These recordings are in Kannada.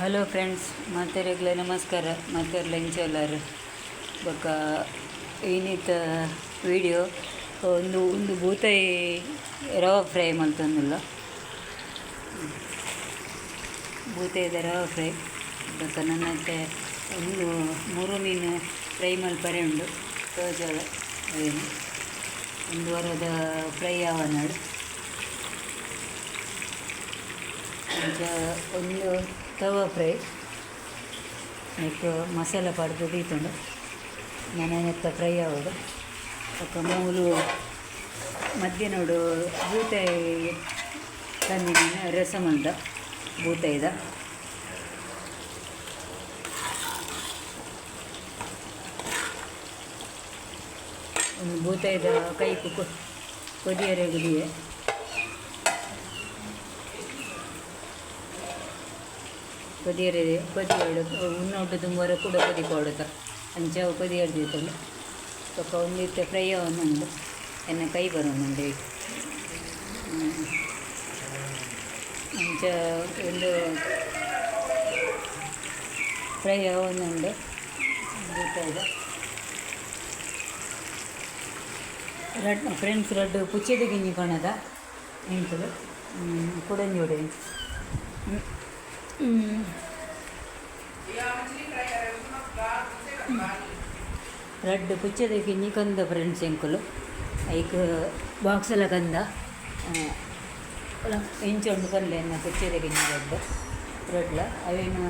ಹಲೋ ಫ್ರೆಂಡ್ಸ್, ಮಾತೆರೆಗ್ಲ ನಮಸ್ಕಾರ. ಮಾತೆರ್ಲ ಇಂಚೆಲ್ಲರು ಬೊಕ್ಕ ಏನಿತ್ತ ವಿಡಿಯೋ ಒಂದು ಬೂತಾಯಿ ರವಾ ಫ್ರೈ ಮಲ್ತೊಂದುಲ್ಲ. ಬೂತಾಯಿದ ರವಾ ಫ್ರೈ ಬೊಕ್ಕ ನನ್ನತ್ತೆ ಒಂದು 3 ಮೀನು ಫ್ರೈ ಮಲ್ಪರೆ ಉಂಡು. ತೋಜಲ ಏನು ಒಂದು ವಾರದ ಫ್ರೈ ಆವನಾಡು ಒಂದು ತವಾ ಫ್ರೈ ನೆಕ್ಕು ಮಸಾಲ ಪಡ್ದು ದೀತುಂಡು ನೆತ್ತ ಫ್ರೈ ಆವೋಡು ಬೊಕ್ಕ ಮೂಲು ಮಧ್ಯಾಹ್ನೋಡು ಬೂತಾಯಿ ತಂದಿನ ರಸ ಮಲ್ದ ಬೂತಾಯಿದ ಒಂದು ಬೂತಾಯಿದ ಕೈಕು ಕೊದಿಯರೆಗುದಿಯೇ ಕೊದಿಯೋಡು ಉನ್ನೊಟ್ಟು ತುಂಬರ ಕೂಡ ಕೊದಿ ಕೊಡುತ್ತ ಅಂಚಾವು ಕೊದಿಯಡ್ದಿತ್ತಲ್ಲ ಸ್ವಲ್ಪ ಒಂದಿತ್ತು ಫ್ರೈ ಆವೊಂದುಂಡು ಎನ್ನ ಕೈ ಬರೋನುಂಡು ಅಂಚ ಒಂದು ಫ್ರೈ ಆವೊಂದುಂಡು ಗೊತ್ತಾಯ್ತು. ಫ್ರೆಂಡ್ಸ್ ರಡ್ಡು ಪುಚ್ಚದ ಗಿಂಜಿ ಕೊಣದ ಎಂಕಲು ಕುಡಂಜೋಡೆ ರಡ್ಡು ಪುಚ್ಚದ ಗಿಂಜಿ ಕಂದ ಫ್ರೆಂಡ್ಸ್ ಎಂಕುಲು ಐಕ್ ಬಾಕ್ಸಲ ಕಂದ ಇಂಚೊಂಡು ಕಂದ ಎನ್ನ ಪುಚ್ಚದ ಗಿಂಜಿ ರಡ್ಲ ಅವೇನು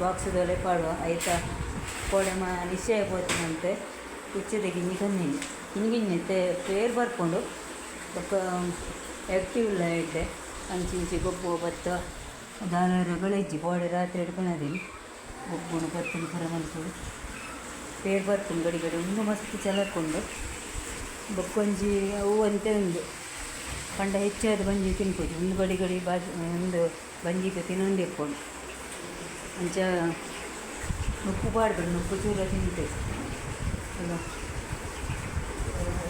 ಬಾಕ್ಸದೊಲೆ ಪಾಡುವ ಐತ ಕೋಡೆ ನಿಶ್ಚಯ ಪೋತಿನಂತೆ ಪುಚ್ಚದ ಗಿಂಜಿ ಕಂದಿನಿ ಹಿಂಗಿಂಜತ್ತೆ ಪೇರು ಬರ್ಕೊಂಡು ಬೊಕ್ಕ ಆ್ಯಕ್ಟಿವ್ ಇಲ್ಲ ಇಡ್ಡೆ ಅಂಚಿಂಚಿ ಗೊಬ್ಬು ಭತ್ತ ದಾಳರಗಳಿಜ್ಜಿ ಪೋಡೆ ರಾತ್ರಿ ಹಿಡ್ಕೊಳದೀನಿ ಗೊಬ್ಬುನು ಭತ್ತನ ಪರ ಮಲ್ಪಡು ಪೇರು ಬರ್ತೀನಿ ಗಡಿ ಒಂದು ಮಸ್ತ್ ಚಲಕೊಂಡು ಬೊಕ್ಕೊಂಜಿ ಅವು ಅಂತೆ ಒಂದು ಪಂಡ ಹೆಚ್ಚಾದ ಬಂಜಿ ತಿನ್ಬೋದು ಒಂದು ಗಡಿ ಒಂದು ಬಂಜಿಗೆ ತಿನ್ನೊಂದು ಇಟ್ಕೊಂಡು ಅಂಚ ಉಪ್ಪು ಪಾಡ್ಬೇಡಿ ಉಪ್ಪು ಚೂರ ತಿಂತೇವೆ ಅಲ್ಲ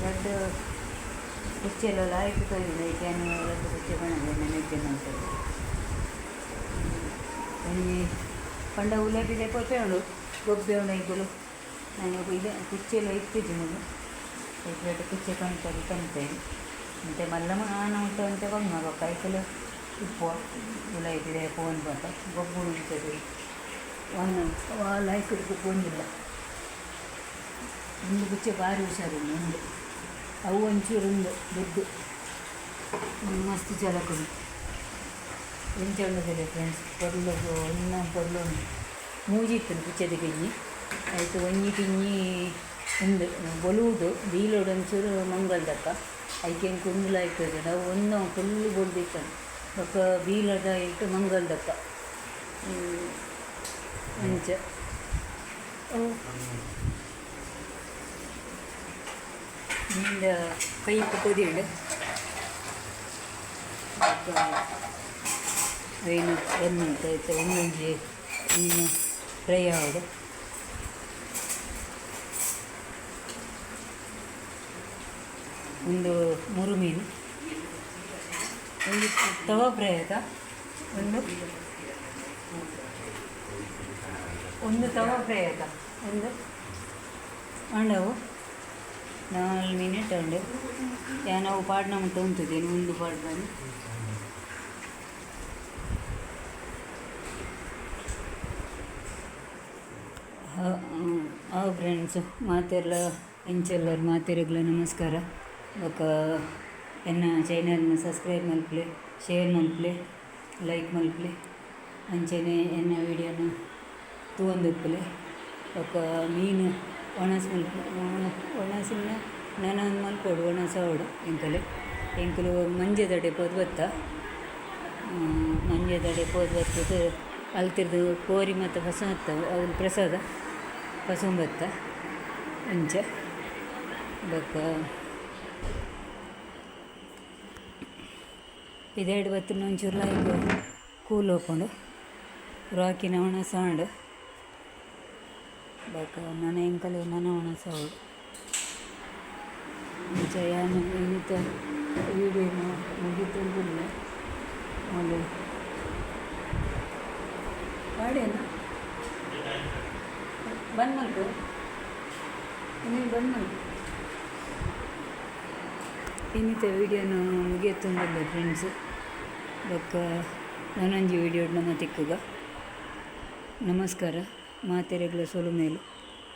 ರಡ್ಡು ಕುಚ್ಚೆಲ್ಲ ಆಯ್ತು ತೊಯ್ದು ಐಕ್ಯಾನು ರಡ್ಡು ಕುಚ್ಚೆ ಬಣ್ಣದ ನೆನೆದ್ದೇನೆ ಅಂತೇಳಿ ನನಗೆ ಪಂಡ ಉಲೇಪಿದೆ ಕೊಪ್ಪೆ ಉಂಡು ಗೊಬ್ಬೆ ಉಂಡು ಐಕಲು ನಾನು ಇದೆ ಕುಚ್ಚೆಲ್ಲ ಇತ್ತಿದ್ದೀನಿ ರಡ್ಡು ಕುಚ್ಚೆ ಕಂತೇನೆ ಮತ್ತು ಮಲ್ಲ ಆನ ಉಂಟು ಅಂತ ಕೊಂಗ ಕೈಕಲು ಉಪ್ಪು ಉಲಾಯ್ತಿದೆ ಫೋನ್ ಬಂತ ಗೊಬ್ಬು ಉಂಟದು ವಾಲ್ ಹಾಕಿದ ಗೊಬ್ಬು ಒಂದಿಲ್ಲ ಒಂದು ಕುಚ್ಚೆ ಭಾರಿ ಹುಷಾರಿಲ್ಲ ಒಂದು ಅವು ಒಂಚೂರು ಉಂಡು ದುಡ್ಡು ಮಸ್ತ್ ಚಲಕೊಂಡು ಎಂಚ ಉಂಡದಿಲ್ಲ ಫ್ರೆಂಡ್ಸ್ ಪೊರ್ಲು ಪೊರ್ಲು ಉಂಡು ಮೂಜಿತ್ತು ಕುಚ್ಚದ ಗಿಂಜಿ ಆಯಿತು ಒಂಜಿ ಪಿಂಜಿ ಉಂಡು ಬೊಲುವುದು ಬೀಲೋಡು ಒಂಚೂರು ಮಂಗಲ್ದಕ್ಕ ಐಕೆ ಕುಂದಲ ಇರ್ತದೆ ನಾವು ಒಂದು ಫುಲ್ಲು ಬೊಡ್ದಿತ್ತು ಬೊಕ್ಕ ಬೀಲದ ಇಟ್ಟು ಮಂಗಲ್ದಕ್ಕ ಅಂಚ ನಿಂದ ಕೈ ಕುದಿಡು ಏನು ಬಂದಂತಾಯ್ತು ಒಂದೊಂಜಿ ಮೀನು ಫ್ರೈ ಆಗೋದು ಒಂದು 3 ಮೀನು ಒಂದು ತವಾ ಫ್ರೈ ಆಯ್ತಾ ಒಂದು ತವಾ ಫ್ರೈ ಆಯ್ತಾ ಒಂದು ಅಂಡವು 4 ಮಿನಿಟ್ ಉಂಡು ನಾವು ಪಾಡ್ನ ಮತ್ತು ಉಂತಿದ್ದೇನೆ ಒಂದು ಪಾಡ್ನಲ್ಲಿ ಫ್ರೆಂಡ್ಸ್ ಮಾತೆರ್ಲ ಇಂಚೆಲ್ಲರು ಮಾತೆರೆಗ್ಲ ನಮಸ್ಕಾರ. ಬೊಕ್ಕ ಎನ್ನ ಚಾನಲ್ನ ಸಬ್ಸ್ಕ್ರೈಬ್ ಮಲ್ಪಲೆ, ಶೇರ್ ಮಲ್ಪಲೆ, ಲೈಕ್ ಮಲ್ಪಲೆ ಅಂಚೆನೆ ಎನ್ನ ವಿಡಿಯೋನ ತೂವೊಂದುಪ್ಪಲೆ. ಬೊಕ್ಕ ಮೀನು ಒಣಸು ಒಣಸಿನ ನನೊಂದು ಮಲ್ಪೋಡು ಒಣಸೋಡು ಎಂಕಲು ಮಂಜದಡೆ ಪೋದು ಬತ್ತ ಮಂಜದಡೆ ಪೋದು ಬತ್ತದು ಅಲ್ತಿರ್ದು ಕೋರಿ ಮತ್ತು ಹೊಸ ಹತ್ತವು ಅವ್ರ ಪ್ರಸಾದ ಪಸಂಬತ್ತ ಅಂಚ ಬೊಕ್ಕ ಇದೆರಡು ಬತ್ತಿನ ಒಂಚೂರು ಲೈಕ್ ಕೂಲ್ ಹೋಗ್ಕೊಂಡು ರಾಕಿನ ಒಣಸಾಂಡು ಬೊಕ್ಕ ನನ್ನ ಎಂಕಲು ನನ್ನ ಒಣಸೋಡು ಅಂಚ ಯಾನು ಏನಿತ್ತ ವಿಡಿಯೋನ ಮುಗಿತು ಅಲ್ಲಿ ಅಡೇನು ಬಂದ್ ಮಲ್ಕು ನೀನು ಬಂದ್ ಮಲ್ಕು. ಇನ್ನಿತ ವೀಡಿಯೋನು ಮುಗಿಯತ್ತೊಂದಿಲ್ಲ ಫ್ರೆಂಡ್ಸ್. ಬೊಕ್ಕ ನಾನೊಂಜಿ ವೀಡಿಯೋ ನಮ್ಮ ತಿಕ್ಕುಗ. ನಮಸ್ಕಾರ. ಮಾತೆರೆಗ್ಲ ಸೊಲು ಮೇಲು.